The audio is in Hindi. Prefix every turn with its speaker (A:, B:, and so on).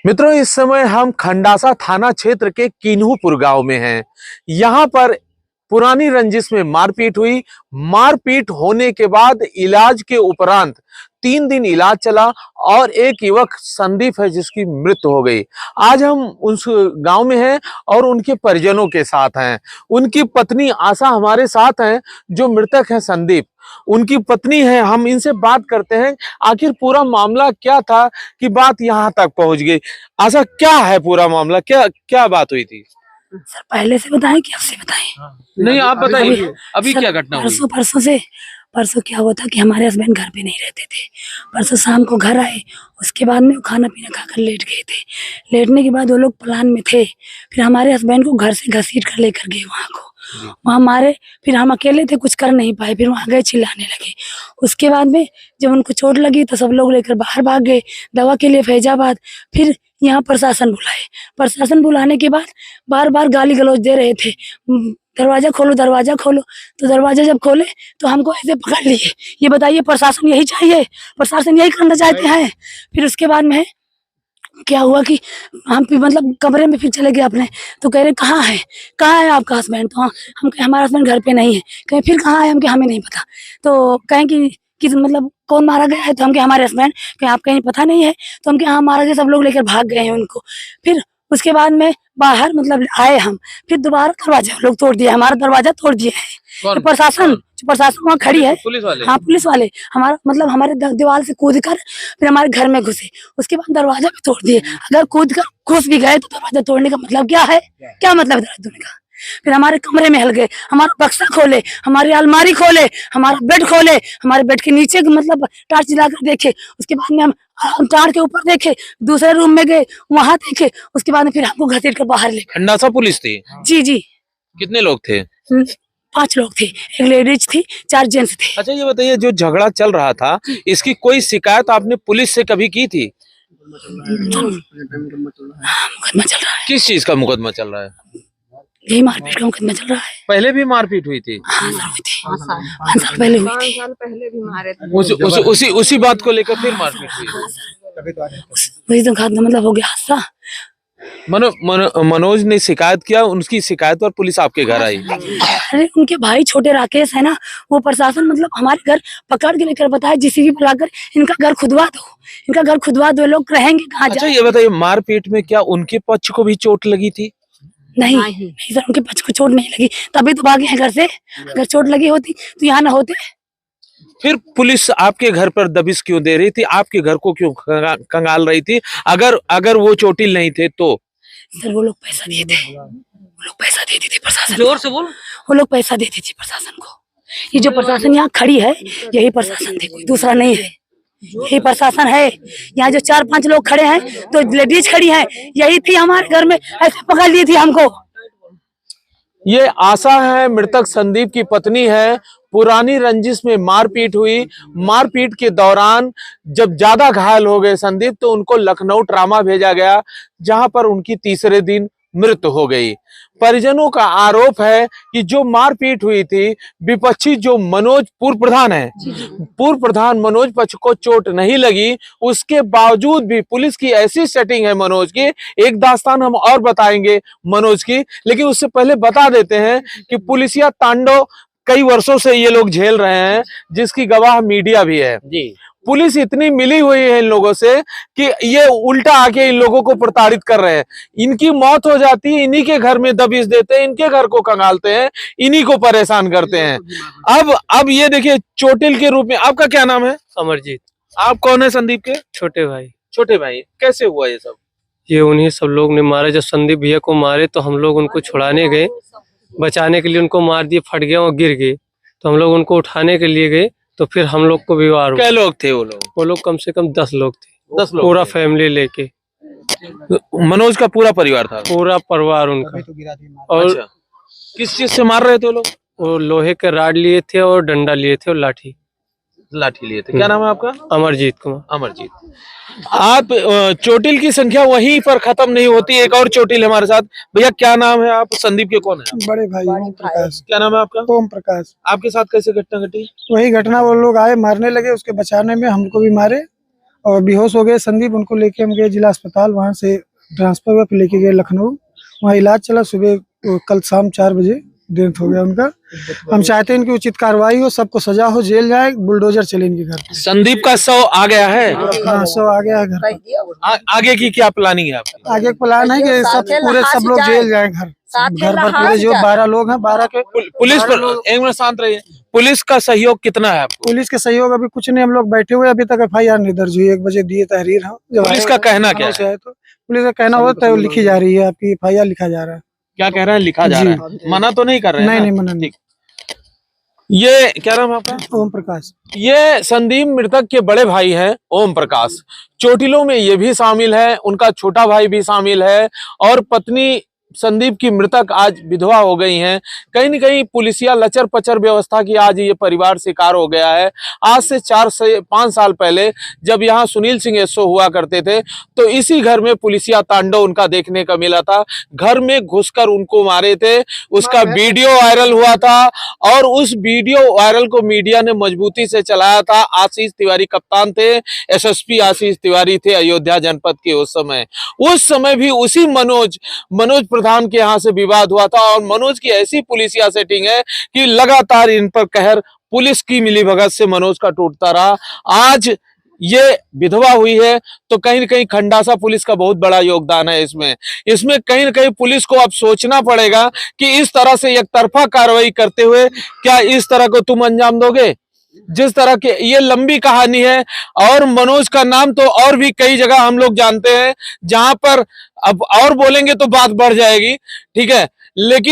A: मित्रों, इस समय हम खंडासा थाना क्षेत्र के किन्हूपुर गांव में हैं। यहाँ पर पुरानी रंजिश में मारपीट हुई। मारपीट होने के बाद इलाज के उपरांत 3 दिन इलाज चला और एक युवक संदीप है जिसकी मृत्यु हो गई। आज हम उस गांव में हैं और उनके परिजनों के साथ हैं। उनकी पत्नी आशा हमारे साथ हैं, जो मृतक है संदीप, उनकी पत्नी है। हम इनसे बात करते हैं आखिर पूरा मामला क्या था कि बात यहाँ तक पहुंच गई। आशा, क्या है पूरा मामला, क्या क्या बात हुई थी?
B: सर पहले से बताएं कि अब से बताएं?
A: नहीं, आप बताइए अभी क्या घटना हुई?
B: परसों क्या हुआ था कि हमारे हस्बैंड घर पे नहीं रहते थे। परसों शाम को घर आए, उसके बाद में खाना पीना खाकर लेट गए थे। लेटने के बाद वो लोग प्लान में थे। फिर हमारे हस्बैंड को घर से घसीट कर लेकर गए वहाँ को। वहाँ मारे, फिर हम अकेले थे, कुछ कर नहीं पाए। फिर वहाँ गए, चिल्लाने लगे। उसके बाद में जब उनको चोट लगी तो सब लोग लेकर बाहर भाग गए दवा के लिए फैजाबाद। फिर यहाँ प्रशासन बुलाए। प्रशासन बुलाने के बाद बार बार गाली गलौज दे रहे थे, दरवाजा खोलो दरवाजा खोलो। तो दरवाजा जब खोले तो हमको ऐसे पकड़ लिए। ये बताइए, प्रशासन यही चाहिए? प्रशासन यही करना चाहते हैं? फिर उसके बाद में क्या हुआ कि हम मतलब कमरे में फिर चले गए अपने। तो कह रहे कहाँ है आपका हस्बैंड? तो हम कहे हमारा हस्बैंड घर पे नहीं है। कहे फिर कहाँ है? हम कहे हमें नहीं पता। तो कहें कि मतलब कौन मारा गया है? तो हम कहे हमारे हस्बैंड। कहे आप कहीं पता नहीं है? तो हम कहे हाँ मारा गया। सब लोग लेकर भाग गए हैं उनको। फिर उसके बाद में बाहर मतलब आए हम, फिर दोबारा दरवाजा लोग तोड़ दिया, हमारा दरवाजा तोड़ दिया है। तो प्रशासन वहाँ खड़ी है।
A: पुलिस वाले?
B: हाँ पुलिस वाले हमारा मतलब हमारे दीवार से कूद कर फिर हमारे घर में घुसे। उसके बाद दरवाजा भी तोड़ दिए। अगर कूद कर घुस भी गए तो दरवाजा तोड़ने का मतलब क्या है? क्या मतलब है दरवाजा तोड़ने का? फिर हमारे कमरे में हिल गए, हमारा बक्सा खोले, हमारी अलमारी खोले, हमारा बेड खोले, हमारे बेड के नीचे मतलब टार्च जलाकर देखे। उसके बाद में हम टार के ऊपर देखे, दूसरे रूम में गए, वहां देखे। उसके बाद में फिर हमको घसीट कर बाहर ले।
A: खंडासा पुलिस थी?
B: जी जी।
A: कितने लोग थे?
B: 5 लोग थे, एक लेडीज थी, 4 जेंट्स थे।
A: अच्छा, ये बताइए, जो झगड़ा चल रहा था इसकी कोई शिकायत आपने पुलिस से कभी की थी?
B: मुकदमा चल रहा है।
A: किस चीज का मुकदमा चल रहा है?
B: यही मारपीट का मुकदमा चल रहा है।
A: पहले भी मारपीट हुई थी?
B: हाँ सर हुई थी, 5 साल पहले हुई थी।
C: 5 साल पहले भी मारे थे।
A: उसी बात को लेकर फिर मारपीट हुई?
B: वही तो खाद मतलब हो गया हादसा।
A: मनोज ने शिकायत किया, उनकी शिकायत पर पुलिस आपके घर आई?
B: अरे उनके भाई छोटे राकेश है ना, वो प्रशासन मतलब हमारे घर पकड़ के लेकर बताया जीसीबी बुलाकर इनका घर खुदवा दो, इनका घर खुदवा दो, लोग रहेंगे कहाँ?
A: अच्छा, ये बताइए, मारपीट में क्या उनके पक्ष को भी चोट लगी थी?
B: नहीं सर, उनके पक्ष को चोट नहीं लगी, तभी तो भागे हैं घर से। अगर चोट लगी होती तो यहाँ ना होते।
A: फिर पुलिस आपके घर पर दबिश क्यों दे रही थी? आपके घर को क्यों कंगाल रही थी? अगर वो चोटिल नहीं थे तो?
B: सर वो लोग पैसा दिए थे, वो लोग पैसा देती थी प्रशासन।
C: जोर से बोल।
B: वो लोग पैसा देती थी प्रशासन को। ये जो प्रशासन यहाँ खड़ी है यही प्रशासन थे, कोई दूसरा नहीं है। यही प्रशासन है। यहाँ जो 4-5 लोग खड़े हैं तो लेडीज खड़ी हैं, यही थी हमारे घर में, ऐसे पकड़ ली थी हमको।
A: ये आशा है, मृतक संदीप की पत्नी है। पुरानी रंजिश में मारपीट हुई। मारपीट के दौरान जब ज्यादा घायल हो गए संदीप तो उनको लखनऊ ट्रामा भेजा गया, जहां पर उनकी तीसरे दिन मृत्यु हो गई। परिजनों का आरोप है कि जो मारपीट हुई थी, विपक्षी जो मनोज पूर्व प्रधान है, पूर्व प्रधान मनोज पक्ष को चोट नहीं लगी। उसके बावजूद भी पुलिस की ऐसी सेटिंग है मनोज की। एक दास्तान हम और बताएंगे मनोज की, लेकिन उससे पहले बता देते हैं कि पुलिसिया तांडव कई वर्षों से ये लोग झेल रहे हैं, जिसकी गवाह मीडिया भी है जी। पुलिस इतनी मिली हुई है इन लोगों से कि ये उल्टा आके इन लोगों को प्रताड़ित कर रहे हैं। इनकी मौत हो जाती है, इन्हीं के घर में दबिश देते हैं, इनके घर को कंगालते हैं, इन्हीं को परेशान करते हैं। अब ये देखिए, चोटिल के रूप में। आपका क्या नाम है?
D: अमरजीत।
A: आप कौन है संदीप के?
D: छोटे भाई।
A: छोटे भाई, कैसे हुआ ये सब?
D: ये उन्हीं सब लोग ने मारा। जब संदीप भैया को मारे तो हम लोग उनको छुड़ाने गए, बचाने के लिए उनको मार दिए, फट गया और गिर गए। तो हम लोग उनको उठाने के लिए गए तो फिर हम लोग को भी वार हुआ।
A: क्या लोग थे वो लोग?
D: वो लोग कम से कम 10 लोग थे।
A: 10 लोग?
D: पूरा फैमिली लेके।
A: मनोज का पूरा परिवार था?
D: पूरा परिवार उनका। और
A: अच्छा, किस चीज से मार रहे थे वो लोग?
D: वो लोहे के राड लिए थे और डंडा लिए थे और लाठी
A: लिए थे। क्या नाम है आपका?
D: अमरजीत कुमार।
A: अमरजीत। आप चोटिल की संख्या वहीं पर खत्म नहीं होती, एक और चोटिल हमारे साथ। भैया क्या नाम है? आप संदीप के कौन है?
E: बड़े भाई ओम प्रकाश।
A: क्या नाम है आपका?
E: ओम प्रकाश।
A: आपके साथ कैसे घटना घटी?
E: वही घटना, वो लोग आए मारने लगे, उसके बचाने में हमको भी मारे और बेहोश हो गए संदीप। उनको लेके हम गए जिला अस्पताल, वहां से ट्रांसफर हुआ, फिर लेके गए लखनऊ, वहाँ इलाज चला। सुबह कल शाम 4 बजे डेथ हो गया उनका। हम चाहते हैं इनकी उचित कार्रवाई हो, सबको सजा हो, जेल जाए, बुलडोजर चले इनके घर पे।
A: संदीप का शव आ गया है?
E: हाँ, सब आ गया है घर पे।
A: आगे की क्या प्लानिंग है आपकी?
E: आगे प्लान है कि सब लोग जेल जाए, घर पर पूरे जो 12 लोग हैं, 12 के।
A: पुलिस पर एक मिनट शांत रहिए। पुलिस का सहयोग कितना है आपको?
E: पुलिस के सहयोग अभी कुछ नहीं, हम लोग बैठे हुए, अभी तक FIR नहीं दर्ज हुई। 1 बजे दिए तहरीर। हम
A: पुलिस का कहना क्या है?
E: तो पुलिस का कहना होता है लिखी जा रही है, आपकी FIR लिखा जा रहा है।
A: क्या कह रहे हैं? लिखा जा रहा है, मना तो नहीं कर रहे हैं?
E: नहीं, मना नहीं।
A: ये क्या नाम है आपका?
E: ओम प्रकाश।
A: ये संदीप मृतक के बड़े भाई हैं ओम प्रकाश। चोटिलों में ये भी शामिल है, उनका छोटा भाई भी शामिल है, और पत्नी संदीप की मृतक आज विधवा हो गई हैं। कहीं न कहीं पुलिसिया लचर पचर व्यवस्था की आज ये परिवार शिकार हो गया है। आज से 4 से 5 साल पहले जब यहाँ सुनील सिंह एसओ हुआ करते थे, तो इसी घर में पुलिसिया तांडव उनका देखने का मिला था। घर में घुसकर उनको मारे थे, उसका वीडियो वायरल हुआ था, और उस वीडियो वायरल को मीडिया ने मजबूती से चलाया था। आशीष तिवारी कप्तान थे, SSP आशीष तिवारी थे अयोध्या जनपद के। उस समय भी उसी मनोज प्रधान के यहाँ से विवाद हुआ था, और मनोज की ऐसी पुलिसिया सेटिंग है कि लगातार इन पर कहर पुलिस की मिलीभगत से मनोज का टूटता रहा। आज ये विधवा हुई है, तो कहीं न कहीं खंडासा पुलिस का बहुत बड़ा योगदान है इसमें कहीं न कहीं पुलिस को अब सोचना पड़ेगा कि इस तरह से एक तरफा कार्रवाई करते हुए क्या इस तरह को तुम अंजाम दोगे? जिस तरह के ये लंबी कहानी है, और मनोज का नाम तो और भी कई जगह हम लोग जानते हैं, जहां पर अब और बोलेंगे तो बात बढ़ जाएगी, ठीक है, लेकिन